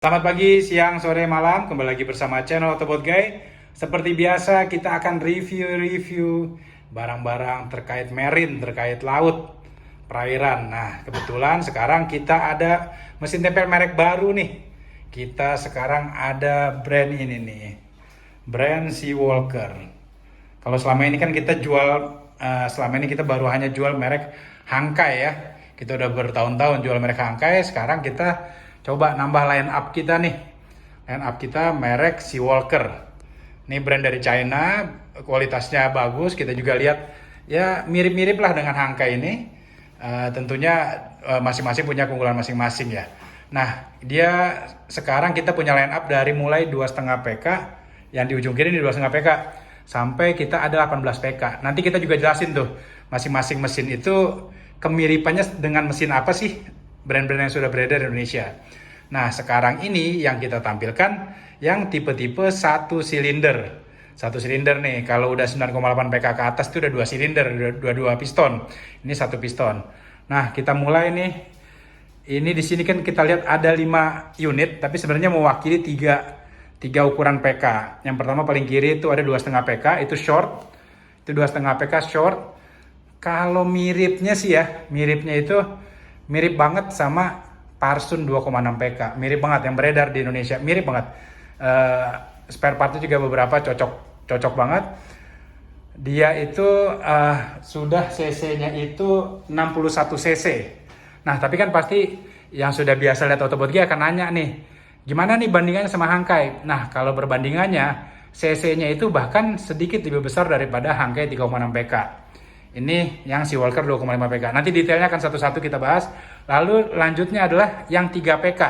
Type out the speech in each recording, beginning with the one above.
Selamat pagi, siang, sore, malam. Kembali lagi bersama channel Autobot Guy. Seperti biasa, kita akan review barang-barang terkait marine, terkait laut, perairan. Nah, kebetulan sekarang kita ada mesin tempel merek baru nih. Kita sekarang ada brand ini nih, brand Seawalker. Kalau selama ini kan kita selama ini kita baru hanya jual merek Hangkai ya. Kita udah bertahun-tahun jual merek Hangkai. Sekarang kita coba nambah line up kita nih. Line up kita merek Seawalker. Ini brand dari China, kualitasnya bagus. Kita juga lihat ya mirip-mirip lah dengan Hangkai ini. Tentunya masing-masing punya keunggulan masing-masing ya. Nah, dia sekarang kita punya line up dari mulai 2,5 PK yang di ujung kiri ini 2,5 PK sampai kita ada 18 PK. Nanti kita juga jelasin tuh masing-masing mesin itu kemiripannya dengan mesin apa sih brand-brand yang sudah beredar di Indonesia. Nah, sekarang ini yang kita tampilkan yang tipe-tipe satu silinder. Satu silinder nih, kalau udah 9,8 PK ke atas itu udah 2 silinder, dua piston. Ini satu piston. Nah, kita mulai nih. Ini di sini kan kita lihat ada 5 unit, tapi sebenarnya mewakili tiga ukuran PK. Yang pertama paling kiri itu ada 2,5 PK, itu short. Itu 2,5 PK short. Kalau miripnya sih ya, miripnya itu mirip banget sama Parsun 2,6 PK. Mirip banget yang beredar di Indonesia, mirip banget. Spare partnya juga beberapa cocok banget. Dia itu sudah cc-nya itu 61 cc. Nah, tapi kan pasti yang sudah biasa lihat Autobot Guy akan nanya nih, gimana nih bandingannya sama Hangkai? Nah, kalau perbandingannya, cc-nya itu bahkan sedikit lebih besar daripada Hangkai 3,6 PK. Ini yang Seawalker 2,5 PK. Nanti detailnya akan satu-satu kita bahas. Lalu lanjutnya adalah yang 3 PK.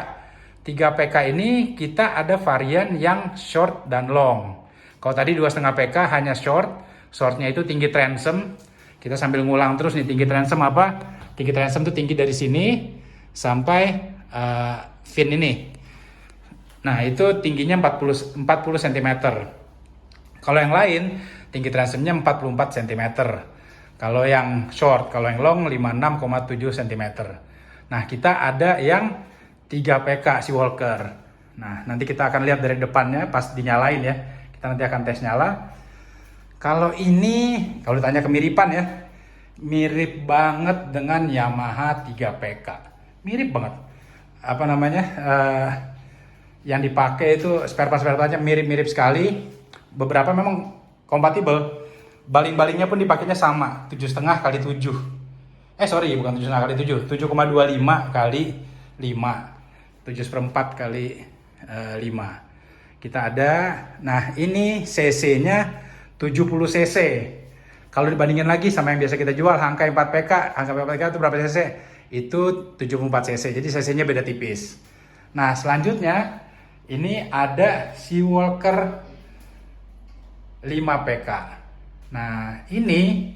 3 PK ini kita ada varian yang short dan long. Kalau tadi 2,5 PK hanya short. Shortnya itu tinggi transom. Kita sambil ngulang terus nih, tinggi transom apa? Tinggi transom itu tinggi dari sini sampai fin ini. Nah, itu tingginya 40 cm. Kalau yang lain, tinggi transomnya 44 cm. Kalau yang short, kalau yang long 56,7 cm. Nah, kita ada yang 3 PK Seawalker. Nah, nanti kita akan lihat dari depannya pas dinyalain ya. Kita nanti akan tes nyala. Kalau ini, kalau ditanya kemiripan ya, mirip banget dengan Yamaha 3 PK. Mirip banget. Apa namanya? Yang dipakai itu spare partnya mirip-mirip sekali. Beberapa memang kompatibel. Baling-balingnya pun dipakainya sama, 7,5 kali 7. Bukan 7,5 kali 7, 7,25 kali 5. 7/4 kali 5. Kita ada, nah ini cc-nya 70 cc. Kalau dibandingin lagi sama yang biasa kita jual, Hangkai 4 PK. Hangkai 4 PK itu berapa cc? Itu 74 cc, jadi cc-nya beda tipis. Nah, selanjutnya ini ada Seawalker 5 PK. Nah, ini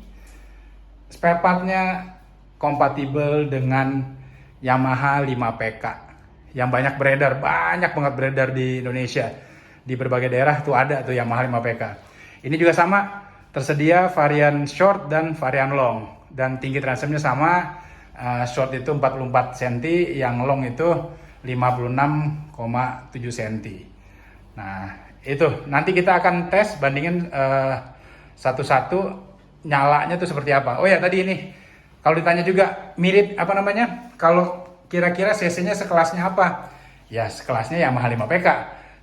spare partnya kompatibel dengan Yamaha 5 PK yang banyak banget beredar di Indonesia. Di berbagai daerah tuh ada tuh Yamaha 5 PK. Ini juga sama, tersedia varian short dan varian long. Dan tinggi transomnya sama, short itu 44 cm, yang long itu 56,7 cm. Nah, itu nanti kita akan tes bandingin satu-satu nyalanya tuh seperti apa. Oh ya, tadi ini kalau ditanya juga mirip apa namanya, kalau kira-kira cc-nya sekelasnya apa? Ya, sekelasnya Yamaha 5 PK.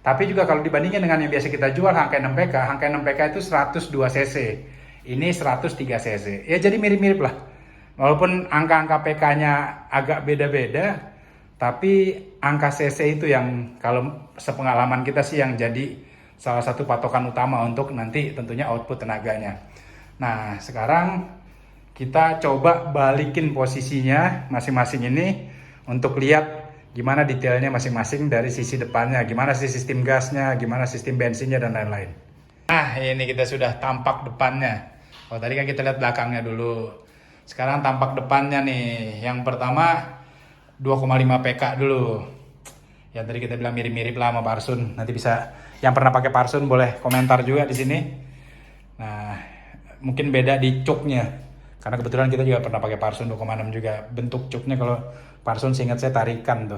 Tapi juga kalau dibandingin dengan yang biasa kita jual Hangkai 6 PK, Hangkai 6 PK itu 102 cc. Ini 103 cc. Ya, jadi mirip-mirip lah. Walaupun angka-angka PK-nya agak beda-beda, tapi angka cc itu yang kalau sepengalaman kita sih yang jadi salah satu patokan utama untuk nanti tentunya output tenaganya. Nah, sekarang kita coba balikin posisinya masing-masing ini untuk lihat gimana detailnya masing-masing dari sisi depannya, gimana sih sistem gasnya, gimana sistem bensinnya, dan lain-lain. Nah, ini kita sudah tampak depannya. Oh, tadi kan kita lihat belakangnya dulu. Sekarang tampak depannya nih. Yang pertama 2,5 PK dulu. Yang tadi kita bilang mirip-mirip lah sama Parsun. Nanti bisa yang pernah pakai Parsun boleh komentar juga di sini. Nah, mungkin beda di cuknya. Karena kebetulan kita juga pernah pakai Parsun 2,6 juga. Bentuk cuknya kalau Parsun seingat saya tarikan tuh.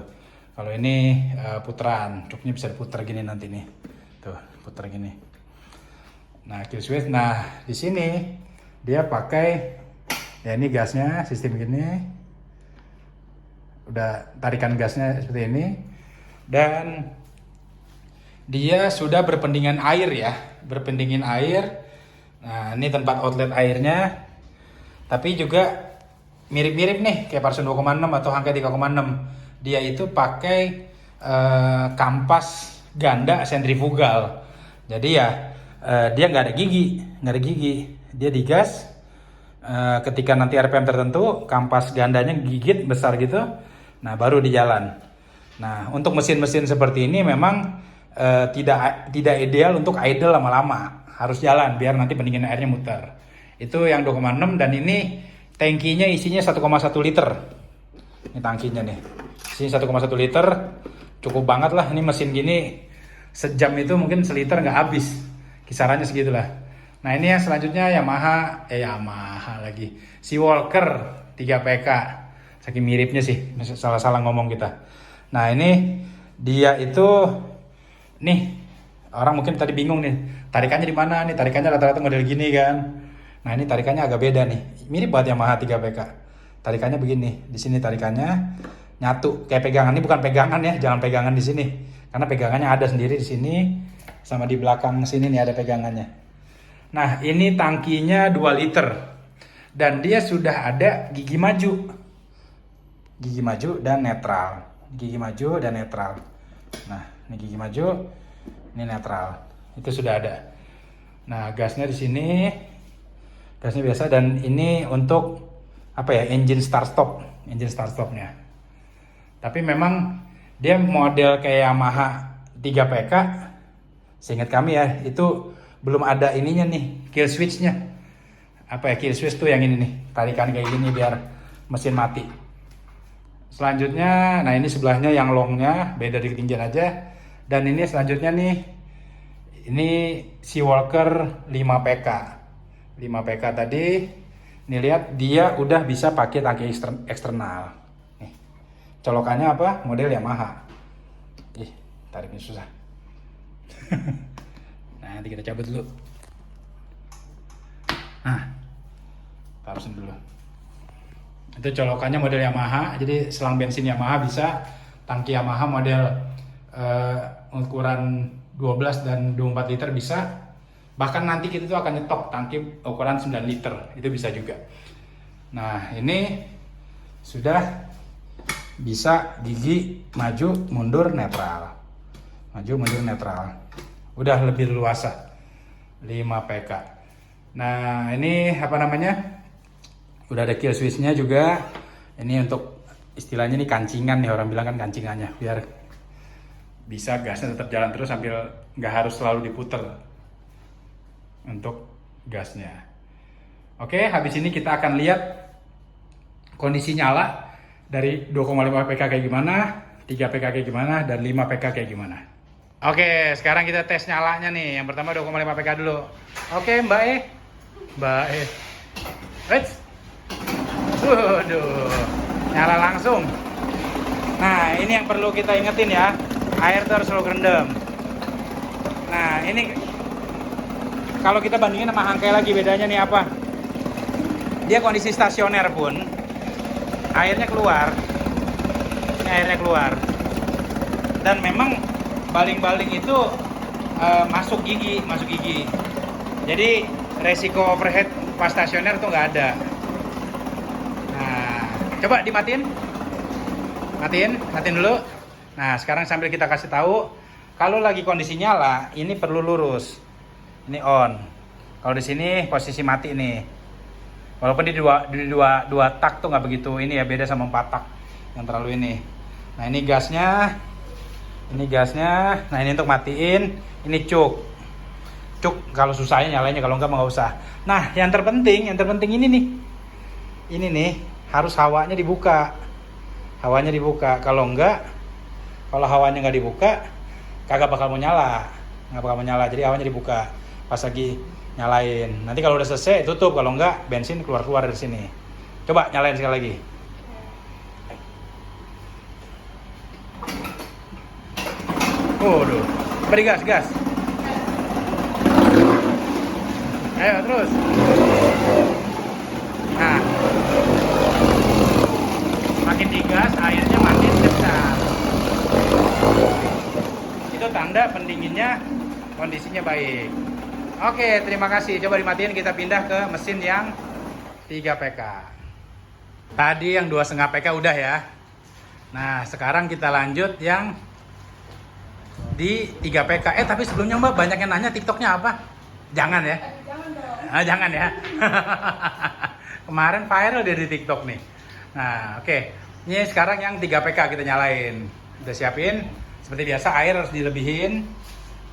Kalau ini puteran, cuknya bisa diputer gini nanti nih. Tuh, puter gini. Nah, kill switch. Nah, di sini dia pakai ya ini gasnya sistem gini. Udah tarikan gasnya seperti ini. Dan dia sudah berpendingin air ya, berpendingin air. Nah, ini tempat outlet airnya. Tapi juga mirip-mirip nih kayak Parson 2,6 atau Hankei 3,6. Dia itu pakai kampas ganda sentrifugal. Jadi ya dia nggak ada gigi, dia digas. Ketika nanti RPM tertentu, kampas gandanya gigit besar gitu. Nah, baru di jalan. Nah, untuk mesin-mesin seperti ini memang tidak ideal untuk idle lama-lama. Harus jalan biar nanti pendingin airnya muter. Itu yang 2,6 dan ini tangkinya isinya 1,1 liter. Ini tangkinya nih. Isinya 1,1 liter. Cukup banget lah, ini mesin gini sejam itu mungkin seliter nggak habis. Kisarannya segitulah. Nah, ini yang selanjutnya Yamaha lagi. Seawalker 3PK. Saking miripnya sih, salah-salah ngomong kita. Nah, ini dia itu nih, orang mungkin tadi bingung nih, tarikannya di mana nih? Tarikannya rata-rata model gini kan. Nah, ini tarikannya agak beda nih. Mirip banget Yamaha 3PK. Tarikannya begini. Di sini tarikannya nyatu kayak pegangan. Ini bukan pegangan ya, jangan pegangan di sini. Karena pegangannya ada sendiri di sini sama di belakang sini nih ada pegangannya. Nah, ini tangkinya 2 liter. Dan dia sudah ada gigi maju. Gigi maju dan netral. Gigi maju dan netral. Nah, ini gigi maju, ini netral. Itu sudah ada. Nah, gasnya di sini. Gasnya biasa dan ini untuk apa ya? Engine start stop, engine start stopnya. Tapi memang dia model kayak Yamaha 3PK. Seingat kami ya, itu belum ada ininya nih, kill switchnya. Apa ya, kill switch tuh yang ini nih, tarikan kayak gini biar mesin mati. Selanjutnya, nah ini sebelahnya yang longnya, beda di ketinggian aja. Dan ini selanjutnya nih, ini Seawalker 5PK. 5PK tadi, nih lihat dia udah bisa pakai tangki eksternal. Nih, colokannya apa? Model Yamaha. Tariknya susah. Nah, nanti kita cabut dulu. Nah, taruhin dulu. Itu colokannya model Yamaha, jadi selang bensin Yamaha bisa, tangki Yamaha model ukuran 12 dan 24 liter bisa. Bahkan nanti kita tuh akan nyetok tangki ukuran 9 liter, itu bisa juga. Nah, ini sudah bisa gigi maju, mundur, netral. Maju, mundur, netral. Udah lebih luasa. 5PK. Nah, ini apa namanya? Udah ada kill switch-nya juga. Ini untuk istilahnya nih kancingan nih, orang bilang kan kancingannya, biar bisa gasnya tetap jalan terus sambil nggak harus selalu diputer untuk gasnya. Oke, habis ini kita akan lihat kondisi nyala dari 2,5 PK kayak gimana, 3 PK kayak gimana, dan 5 PK kayak gimana. Oke, sekarang kita tes nyalanya nih. Yang pertama 2,5 PK dulu. Oke, Mbak E. Waduh, nyala langsung. Nah, ini yang perlu kita ingetin ya. Air tuh harus selalu kerendam. Nah, ini kalau kita bandingin sama Hankei lagi, bedanya nih apa? Dia kondisi stasioner pun airnya keluar. Ini airnya keluar. Dan memang baling-baling itu masuk gigi. Jadi resiko overheat pas stasioner tuh nggak ada. Nah, coba dimatiin. Matiin dulu. Nah, sekarang sambil kita kasih tahu, kalau lagi kondisi nyala, ini perlu lurus. Ini on. Kalau di sini posisi mati nih. Walaupun di dua tak tuh nggak begitu ini ya, beda sama 4 tak yang terlalu ini. Nah, ini gasnya. Nah, ini untuk matiin. Ini cuk kalau susahnya nyalanya, kalau enggak nggak usah. Nah, yang terpenting ini nih. Ini nih harus hawanya dibuka. Kalau hawanya nggak dibuka, kagak bakal mau nyala. Jadi hawanya dibuka pas lagi nyalain. Nanti kalau udah selesai tutup, kalau enggak bensin keluar dari sini. Coba nyalain sekali lagi. Waduh, beri gas, gas. Ayo terus. Nah, makin digas, airnya makin besar. Itu tanda pendinginnya kondisinya baik. Oke, terima kasih. Coba dimatiin, kita pindah ke mesin yang 3 PK. Tadi yang 2,5 PK udah ya. Nah, sekarang kita lanjut yang di 3 PK. Tapi sebelumnya Mbak, banyak yang nanya TikToknya apa? Jangan ya? Jangan dong. Jangan ya. Kemarin viral dia di TikTok nih. Nah, oke. Ini sekarang yang 3 PK kita nyalain. Udah siapin. Seperti biasa, air harus dilebihin.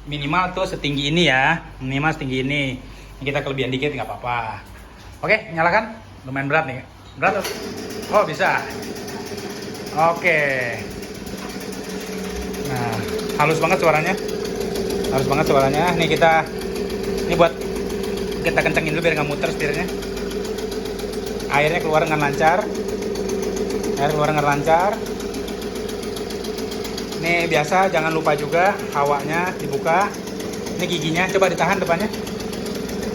Minimal tuh setinggi ini ya. Minimal setinggi ini. Ini kita kelebihan dikit nggak apa-apa. Oke, nyalakan. Lumayan berat nih. Berat. Oh, bisa. Oke. Nah, halus banget suaranya. Halus banget suaranya. Nih ini buat kita kencengin dulu biar nggak muter setirnya. Airnya keluar dengan lancar. Air keluar dengan lancar. Nih biasa, jangan lupa juga hawanya dibuka. Ini giginya, coba ditahan depannya.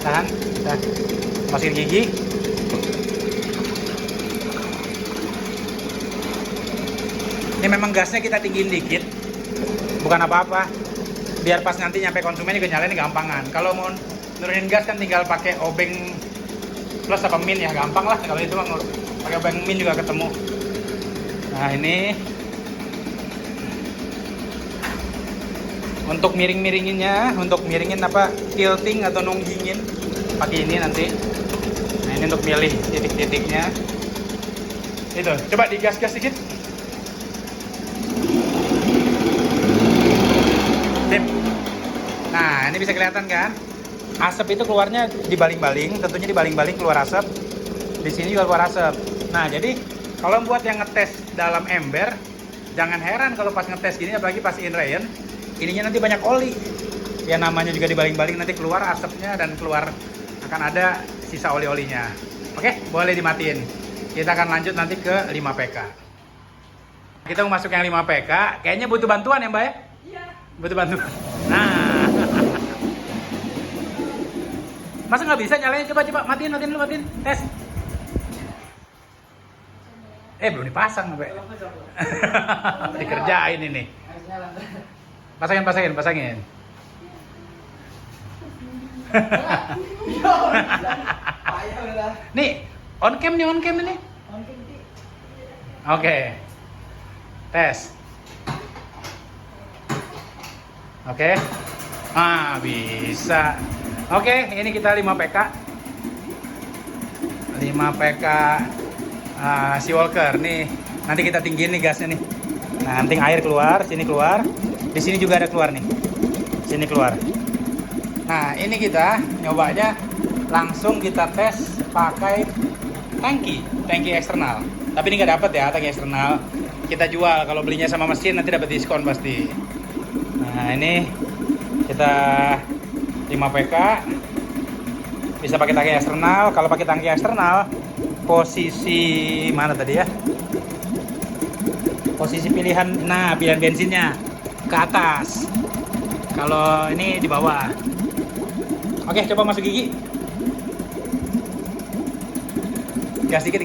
Tahan, kita masukin gigi. Ini memang gasnya kita tinggiin dikit, bukan apa-apa. Biar pas nanti nyampe konsumen juga nyalain gampangan. Kalau mau nurunin gas kan tinggal pakai obeng plus apa min ya, gampang lah. Kalau itu mah pakai obeng min juga ketemu. Nah ini untuk miring-miringinnya, untuk miringin apa, tilting atau nunggingin, pakai ini nanti. Nah ini untuk milih titik-titiknya. Itu, coba digas-gas sedikit. Sip. Nah ini bisa kelihatan kan? Asap itu keluarnya dibaling-baling, tentunya dibaling-baling keluar asap. Di sini juga keluar asap. Nah jadi kalau buat yang ngetes dalam ember, jangan heran kalau pas ngetes gini, apalagi pas in rain, ininya nanti banyak oli. Ya namanya juga dibaling-baling, nanti keluar asapnya dan keluar akan ada sisa oli-olinya. Oke, boleh dimatiin. Kita akan lanjut nanti ke 5 PK. Kita mau masuk yang 5 PK, kayaknya butuh bantuan ya Mbak ya? Iya. Butuh bantuan. Nah. Masa nggak bisa nyalain? Coba, matiin dulu, matiin. Tes. Belum dipasang Mbak. Dikerjain ini. Pasangin. Nih, on cam ini. Oke. Tes. Oke. Bisa. Oke, ini kita 5 PK. 5 PK Seawalker nih. Nanti kita tinggiin nih gasnya nih. Nah, nanti air keluar, sini keluar. Di sini juga ada keluar nih. Sini keluar. Nah, ini kita nyobanya langsung kita tes pakai tangki eksternal. Tapi ini nggak dapat ya tangki eksternal. Kita jual, kalau belinya sama mesin nanti dapat diskon pasti. Nah, ini kita 5 PK. Bisa pakai tangki eksternal. Kalau pakai tangki eksternal, posisi mana tadi ya? Posisi pilihan bensinnya ke atas. Kalau ini di bawah. Oke, coba masuk gigi. Gas dikit.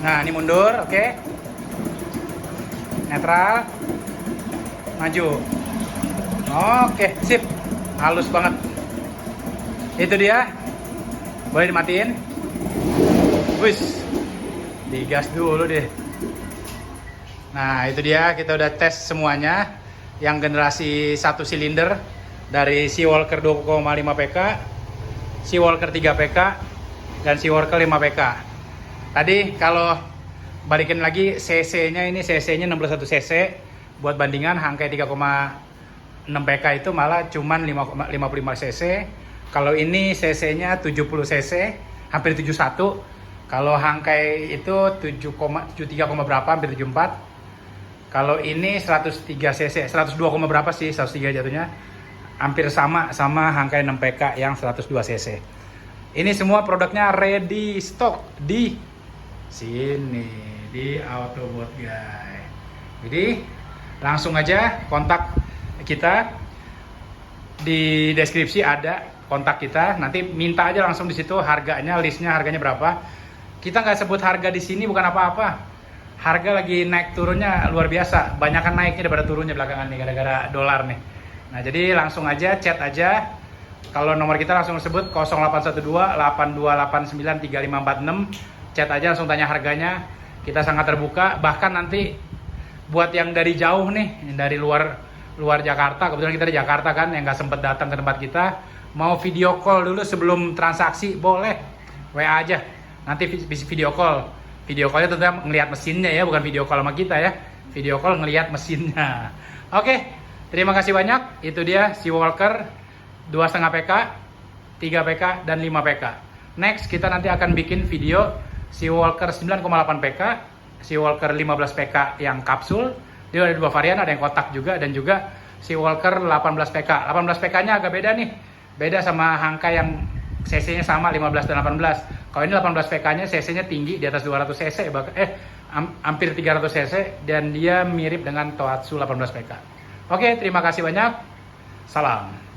Nah, ini mundur, oke. Netral. Maju. Oke, sip. Halus banget. Itu dia. Boleh dimatiin. Wis. Digas dulu deh. Nah, itu dia, kita udah tes semuanya. Yang generasi 1 silinder dari Seawalker 2,5 PK, Seawalker 3 PK, dan Seawalker 5 PK. Tadi kalau balikin lagi cc-nya, ini cc-nya 61 cc. Buat bandingan Hangkai 3,6 PK itu malah cuman 55 cc. Kalau ini cc-nya 70 cc, hampir 71. Kalau Hangkai itu 73, berapa, hampir 74. Kalau ini 103 cc, 102, berapa sih, 103 jatuhnya. Hampir sama Hangkai 6 PK yang 102 cc. Ini semua produknya ready stock di sini, di Autobot Guy. Jadi langsung aja kontak kita, di deskripsi ada kontak kita. Nanti minta aja langsung di situ harganya, listnya harganya berapa. Kita nggak sebut harga di sini bukan apa-apa. Harga lagi naik turunnya luar biasa. Banyakan naiknya daripada turunnya belakangan nih gara-gara dolar nih. Nah jadi langsung aja chat aja. Kalau nomor kita langsung sebut 0812 8289 3546. Chat aja langsung tanya harganya. Kita sangat terbuka. Bahkan nanti buat yang dari jauh nih, dari luar Jakarta, kebetulan kita di Jakarta kan, yang nggak sempet datang ke tempat kita, mau video call dulu sebelum transaksi boleh, WA aja. Nanti video call. Video callnya tentunya ngelihat mesinnya ya, bukan video call sama kita ya. Video call ngelihat mesinnya. Oke, terima kasih banyak. Itu dia Seawalker 2,5 PK, 3 PK, dan 5 PK. Next, kita nanti akan bikin video Seawalker 9,8 PK, Seawalker 15 PK yang kapsul. Dia ada dua varian, ada yang kotak juga, dan juga Seawalker 18 PK. 18 PK-nya agak beda nih. Beda sama Hangka yang cc-nya sama 15 dan 18. Kalau ini 18 PK-nya cc-nya tinggi di atas 200 cc, hampir 300 cc, dan dia mirip dengan Tohatsu 18 PK. Oke, terima kasih banyak. Salam.